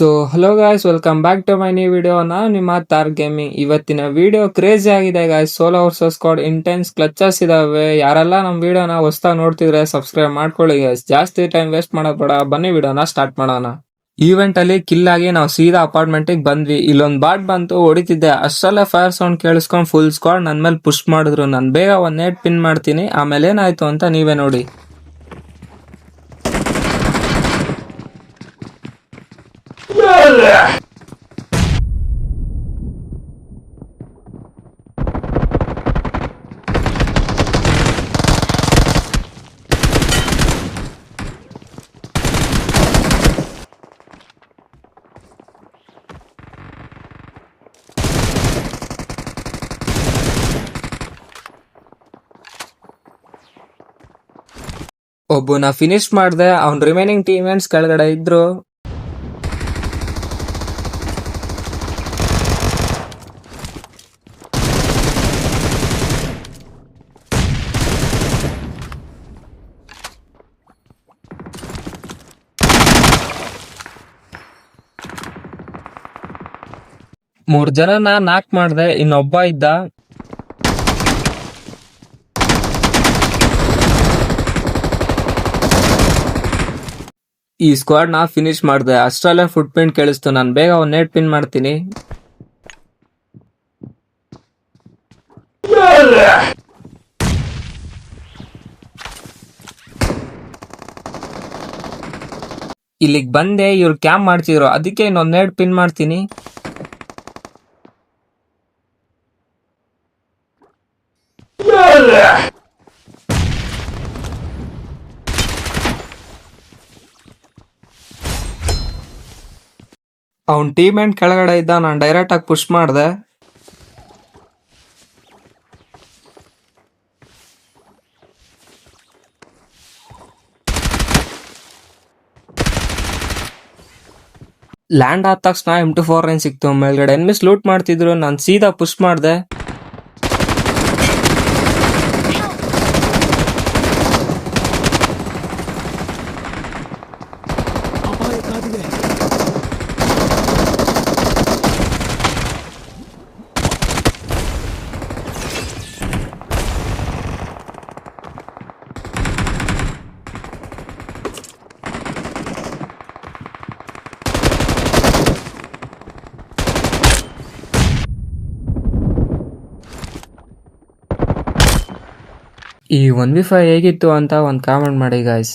So hello guys, welcome back to my new video. ನಾನು ನಿಮ್ಮ ತಾರ್ ಗೇಮಿಂಗ್. ಇವತ್ತಿನ ವಿಡಿಯೋ ಕ್ರೇಜಿ ಆಗಿದೆ guys. Solo versus squad intense clutches ಇದಾವೆ. ಯಾರೆಲ್ಲ ನಮ್ಮ ವಿಡಿಯೋನ ಹೊಸ್ದಾಗಿ ನೋಡ್ತಿದ್ರೆ ಸಬ್ಸ್ಕ್ರೈಬ್ ಮಾಡ್ಕೊಳ್ಳಿ ಗಾಯ್ಸ್. ಜಾಸ್ತಿ ಟೈಮ್ ವೇಸ್ಟ್ ಮಾಡೋದ್ ಬೇಡ, ಬನ್ನಿ ವಿಡಿಯೋನ ಸ್ಟಾರ್ಟ್ ಮಾಡೋಣ. ಈವೆಂಟ್ ಅಲ್ಲಿ ಕಿಲ್ ಆಗಿ ನಾವು ಸೀದಾ ಅಪಾರ್ಟ್ಮೆಂಟ್ ಬಂದ್ವಿ. ಇಲ್ಲೊಂದ್ ಬಾಟ್ ಬಂತು, ಹೊಡಿತಿದ್ದೆ. ಅಷ್ಟರಲ್ಲೇ ಫೈರ್ ಸೌಂಡ್ ಕೇಳಿಸ್ಕೊಂಡ್ ಫುಲ್ ಸ್ಕ್ವಾಡ್ ನನ್ ಮೇಲೆ ಪುಷ್ ಮಾಡಿದ್ರು. ನಾನು ಬೇಗ ಒಂದ್ ನೇಟ್ ಪಿನ್ ಮಾಡ್ತೀನಿ, ಆಮೇಲೆ ಏನಾಯ್ತು ಅಂತ ನೀವೇ ನೋಡಿ. ಒಬ್ಬನ ಫಿನಿಶ್ ಮಾಡ್ದೆ. ಅವ್ನ್ ರಿಮೈನಿಂಗ್ ಟೀಮ್ಮೇಟ್ಸ್ ಕೆಳಗಡೆ ಇದ್ರು. ಮೂರ್ ಜನನ ನಾಕ್ ಮಾಡ್ದೆ, ಇನ್ನೊಬ್ಬ ಇದ್ದ. ಈ ಸ್ಕ್ವಾಡ್ ನ ಫಿನಿಶ್ ಮಾಡ್ದೆ. ಅಷ್ಟರಲ್ಲೇ ಫುಟ್ ಪ್ರಿಂಟ್ ಕೇಳಿಸ್ತು. ನಾನು ಬೇಗ ಒಂದ್ ನೇಟ್ ಪಿನ್ ಮಾಡ್ತೀನಿ. ಇಲ್ಲಿಗ್ ಬಂದೆ, ಇವ್ರು ಕ್ಯಾಂಪ್ ಮಾಡ್ತಿದ್ರು, ಅದಕ್ಕೆ ಇನ್ನೊಂದ್ ನೇಟ್ ಪಿನ್ ಮಾಡ್ತೀನಿ. ಅವನ್ ಟೀಮ್ಮೇಟ್ ಕೆಳಗಡೆ ಇದ್ದ, ನಾನು ಡೈರೆಕ್ಟ್ ಆಗಿ ಪುಷ್ ಮಾಡ್ದೆ. ಲ್ಯಾಂಡ್ ಆದ ತಕ್ಷಣ M24 ಸಿಕ್ತು. ಮೇಲ್ಗಡೆ ಎನ್ಮಿಸ್ ಲೂಟ್ ಮಾಡ್ತಿದ್ರು, ನಾನು ಸೀದಾ ಪುಷ್ ಮಾಡ್ದೆ. ಈ 1v5 ಹೇಗಿತ್ತು ಅಂತ ಒಂದು ಕಾಮೆಂಟ್ ಮಾಡಿ ಗಾಯ್ಸ್.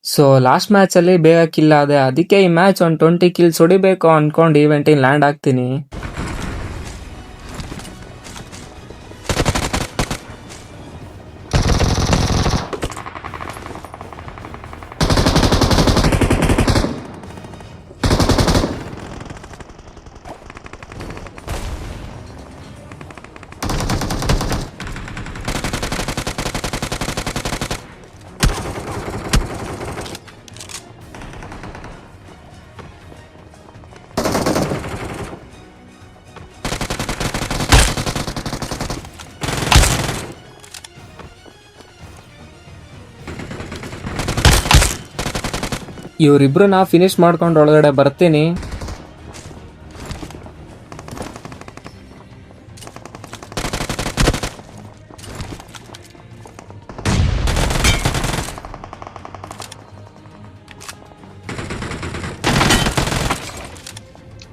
ಸೊ ಲಾಸ್ಟ್ ಮ್ಯಾಚ್ ಅಲ್ಲಿ ಬೇಗ ಕಿಲ್ ಆದೆ, ಅದಕ್ಕೆ ಈ ಮ್ಯಾಚ್ ಒಂದು 20 ಕಿಲ್ಸ್ ಹೊಡಿಬೇಕು ಅನ್ಕೊಂಡು ಈವೆಂಟಿಗೆ ಲ್ಯಾಂಡ್ ಆಗ್ತೀನಿ. ಇವರಿಬ್ರನ್ನ ಫಿನಿಶ್ ಮಾಡ್ಕೊಂಡು ಒಳಗಡೆ ಬರ್ತೀನಿ.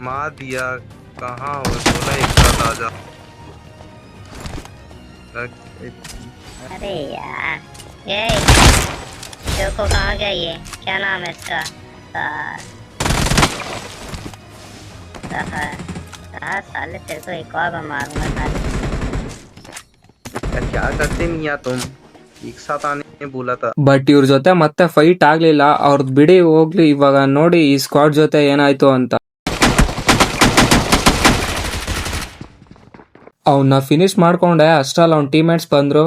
मार दिया कहाँ हो? बोला एक साथ आ जा। अरे यार ये देखो कहाँ गया ये, क्या नाम है इसका? साले तेरे को एक और मारूंगा साले। यार क्या करते मियाँ तुम? एक साथ आने बोला था। ಬಟ್ ಇವ್ರ ಜೊತೆ ಮತ್ತೆ ಫೈಟ್ ಆಗ್ಲಿಲ್ಲ. ಅವ್ರದ್ ಬಿಡಿ ಹೋಗ್ಲಿ. ಇವಾಗ ನೋಡಿ ಈ ಸ್ಕ್ವಾಡ್ ಜೊತೆ ಏನಾಯ್ತು ಅಂತ. ಅವನ್ನ ಫಿನಿಶ್ ಮಾಡ್ಕೊಂಡೆ, ಅಷ್ಟರಲ್ಲಿ ಅವ್ನ ಟೀಮ್ಮೇಟ್ಸ್ ಬಂದ್ರು.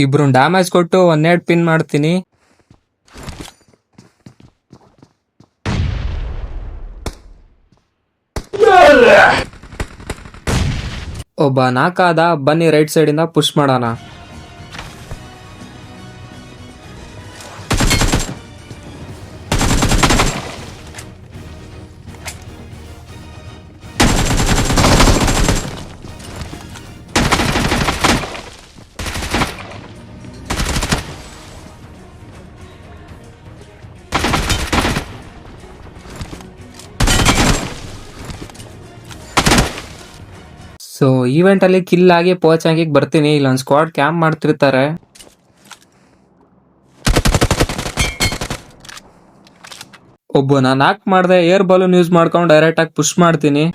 ಇಬ್ರು ಡ್ಯಾಮೇಜ್ ಕೊಟ್ಟು ಒಂದ್ ನೇಟ್ ಪಿನ್ ಮಾಡ್ತೀನಿ. ಒಬ್ಬ ನಾಕಾದ. ಬನ್ನಿ ರೈಟ್ ಸೈಡ್ ಇಂದ ಪುಷ್ ಮಾಡೋಣ. ಸೊ ಈವೆಂಟ್ ಅಲ್ಲಿ ಕಿಲ್ ಆಗಿ ಪೋಚ್ ಆಗಿ ಬರ್ತೀನಿ. ಇಲ್ಲೊಂದ್ ಸ್ಕ್ವಾಡ್ ಕ್ಯಾಂಪ್ ಮಾಡ್ತಿರ್ತಾರೆ. ಒಬ್ಬನ ನಾಕ್ ಮಾಡ್ದೆ ಏರ್ ಬಲೂನ್ ಯೂಸ್ ಮಾಡ್ಕೊಂಡು ಡೈರೆಕ್ಟ್ ಆಗಿ ಪುಷ್ ಮಾಡ್ತೀನಿ.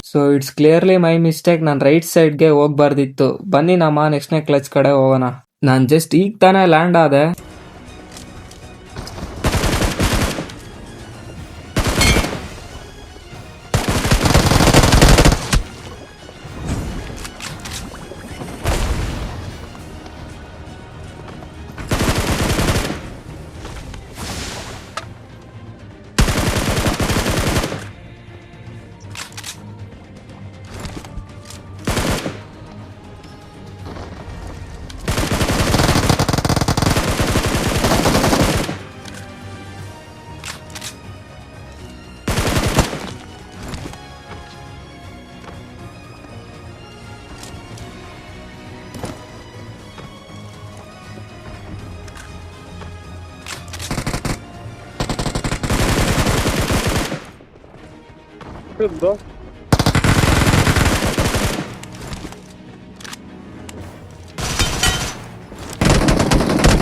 So it's clearly my mistake. ನಾನು ರೈಟ್ ಸೈಡ್ಗೆ ಹೋಗ್ಬಾರ್ದಿತ್ತು. ಬನ್ನಿ ನಮ್ಮ ನೆಕ್ಸ್ಟ್ನೇ ಕ್ಲಚ್ ಕಡೆ ಹೋಗೋಣ. ನಾನು ಜಸ್ಟ್ ಈಗ ತಾನೇ ಲ್ಯಾಂಡ್ ಆದೆ.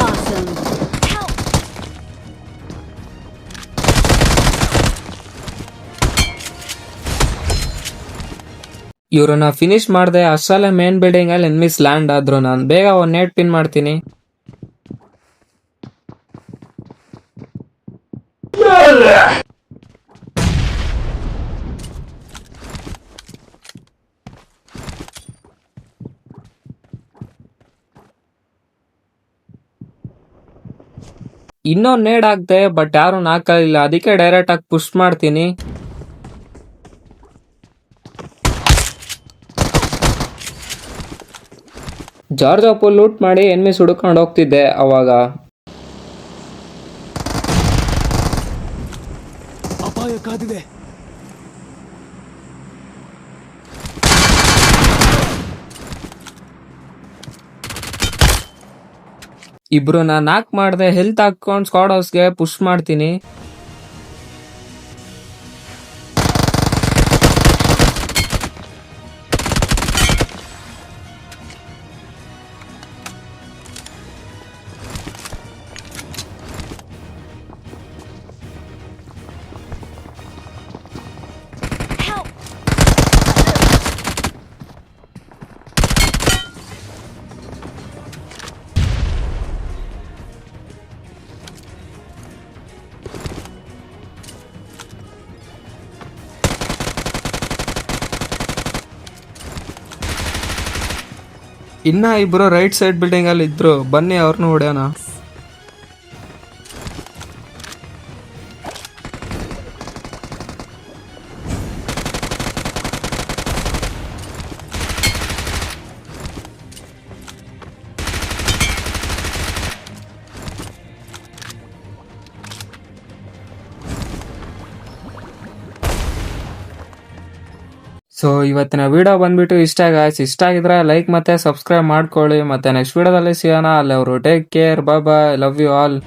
Awesome. Help. ಇವ್ರನ್ನ ಫಿನಿಶ್ ಮಾಡಿದೆ. ಅಷ್ಟರಲ್ಲೇ ಮೇನ್ ಬಿಲ್ಡಿಂಗ್ ಅಲ್ಲಿ ಎನ್ಮಿಸ್ ಲ್ಯಾಂಡ್ ಆದ್ರು. ನಾನು ಬೇಗ ಒಂದ್ ನೆಟ್ ಪಿನ್ ಮಾಡ್ತೀನಿ. ಇನ್ನೊಂದ್ ನೇಡ್ ಆಗ್ದೆ, ಬಟ್ ಯಾರು ನಾಕಲಿಲ್ಲ. ಅದಕ್ಕೆ ಡೈರೆಕ್ಟ್ ಆಗಿ ಪುಷ್ ಮಾಡ್ತೀನಿ. ಜಾರ್ಜ್ ಅಪ್ಪು ಲೂಟ್ ಮಾಡಿ ಎನ್ಮಿಸ್ ಹುಡ್ಕೊಂಡು ಹೋಗ್ತಿದ್ದೆ ಅವಾಗ. ಅಪಾಯ ಕಾದಿದೆ. ಇಬ್ರು ನಾನು ನಾಕ್ ಮಾಡ್ದೆ. ಹೆಲ್ತ್ ಹಾಕೊಂಡು ಸ್ಕ್ವಾಡ್ ಹೌಸ್ಗೆ ಪುಷ್ ಮಾಡ್ತೀನಿ. Help. ಇನ್ನ ಇಬ್ರು ರೈಟ್ ಸೈಡ್ ಬಿಲ್ಡಿಂಗ್ ಅಲ್ಲಿ ಇದ್ರು. ಬನ್ನಿ ಅವ್ರನ್ನ ಹೊಡ್ಯೋಣ. ಸೊ ಇವತ್ತಿನ ವಿಡಿಯೋ ಬಂದ್ಬಿಟ್ಟು ಇಷ್ಟ ಆಗಿದ್ರೆ ಲೈಕ್ ಮತ್ತೆ ಸಬ್ಸ್ಕ್ರೈಬ್ ಮಾಡ್ಕೊಳ್ಳಿ. ಮತ್ತೆ ನೆಕ್ಸ್ಟ್ ವಿಡಿಯೋದಲ್ಲಿ ಸಿಗೋಣ. ಅಲ್ಲಿ ಅವರು take care, bye bye, love you all.